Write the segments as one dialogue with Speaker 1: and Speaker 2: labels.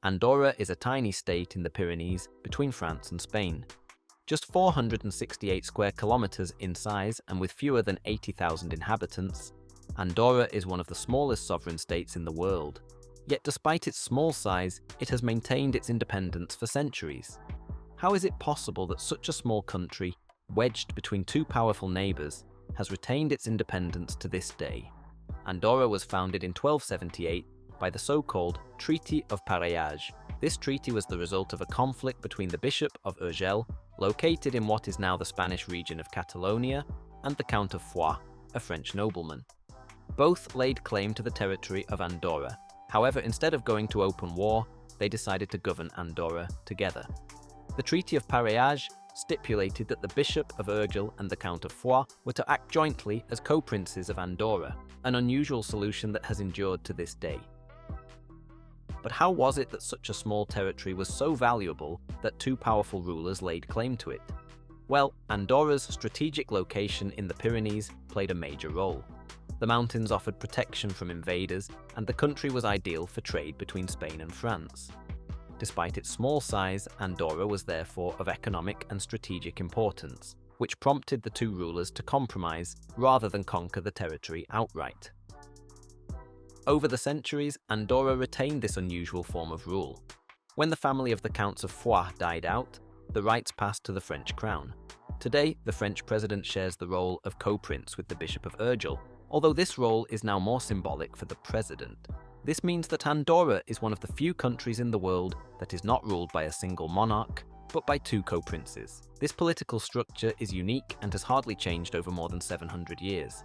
Speaker 1: Andorra is a tiny state in the Pyrenees between France and Spain. Just 468 square kilometres in size and with fewer than 80,000 inhabitants, Andorra is one of the smallest sovereign states in the world. Yet despite its small size, it has maintained its independence for centuries. How is it possible that such a small country, wedged between two powerful neighbours, has retained its independence to this day? Andorra was founded in 1278 by the so-called Treaty of Pyrenees. This treaty was the result of a conflict between the Bishop of Urgell, located in what is now the Spanish region of Catalonia, and the Count of Foix, a French nobleman. Both laid claim to the territory of Andorra. However, instead of going to open war, they decided to govern Andorra together. The Treaty of Pyrenees stipulated that the Bishop of Urgell and the Count of Foix were to act jointly as co-princes of Andorra, an unusual solution that has endured to this day. But how was it that such a small territory was so valuable that two powerful rulers laid claim to it? Well, Andorra's strategic location in the Pyrenees played a major role. The mountains offered protection from invaders, and the country was ideal for trade between Spain and France. Despite its small size, Andorra was therefore of economic and strategic importance, which prompted the two rulers to compromise rather than conquer the territory outright. Over the centuries, Andorra retained this unusual form of rule. When the family of the Counts of Foix died out, the rights passed to the French crown. Today, the French president shares the role of co-prince with the Bishop of Urgell, although this role is now more symbolic for the president. This means that Andorra is one of the few countries in the world that is not ruled by a single monarch, but by two co-princes. This political structure is unique and has hardly changed over more than 700 years.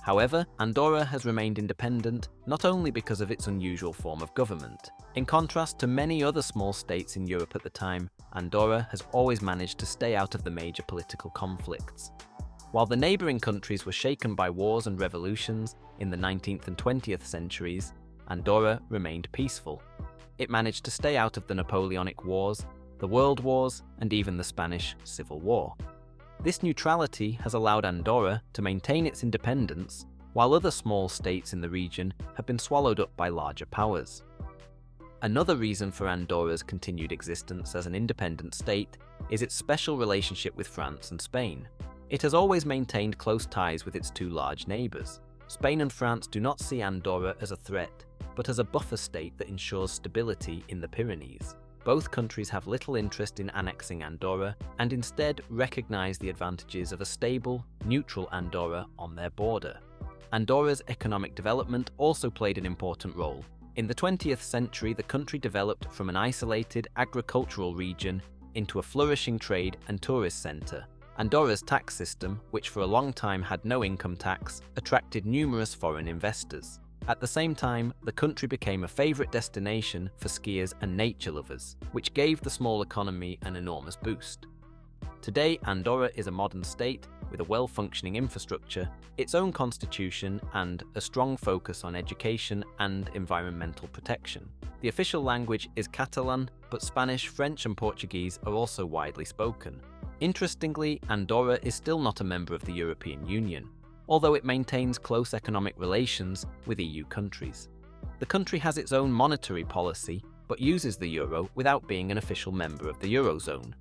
Speaker 1: However, Andorra has remained independent not only because of its unusual form of government. In contrast to many other small states in Europe at the time, Andorra has always managed to stay out of the major political conflicts. While the neighbouring countries were shaken by wars and revolutions in the 19th and 20th centuries, Andorra remained peaceful. It managed to stay out of the Napoleonic Wars, the World Wars, and even the Spanish Civil War. This neutrality has allowed Andorra to maintain its independence, while other small states in the region have been swallowed up by larger powers. Another reason for Andorra's continued existence as an independent state is its special relationship with France and Spain. It has always maintained close ties with its two large neighbours. Spain and France do not see Andorra as a threat, but as a buffer state that ensures stability in the Pyrenees. Both countries have little interest in annexing Andorra and instead recognise the advantages of a stable, neutral Andorra on their border. Andorra's economic development also played an important role. In the 20th century, the country developed from an isolated agricultural region into a flourishing trade and tourist centre. Andorra's tax system, which for a long time had no income tax, attracted numerous foreign investors. At the same time, the country became a favourite destination for skiers and nature lovers, which gave the small economy an enormous boost. Today, Andorra is a modern state with a well-functioning infrastructure, its own constitution, and a strong focus on education and environmental protection. The official language is Catalan, but Spanish, French, and Portuguese are also widely spoken. Interestingly, Andorra is still not a member of the European Union, although it maintains close economic relations with EU countries. The country has its own monetary policy, but uses the euro without being an official member of the Eurozone.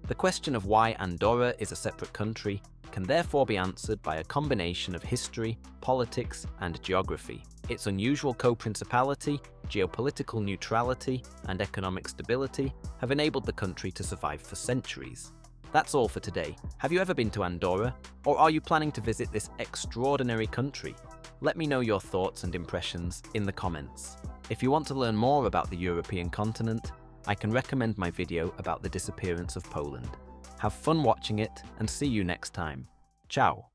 Speaker 1: The question of why Andorra is a separate country can therefore be answered by a combination of history, politics, and geography. Its unusual co-principality, geopolitical neutrality, and economic stability have enabled the country to survive for centuries. That's all for today. Have you ever been to Andorra? Or are you planning to visit this extraordinary country? Let me know your thoughts and impressions in the comments. If you want to learn more about the European continent, I can recommend my video about the disappearance of Poland. Have fun watching it and see you next time. Ciao!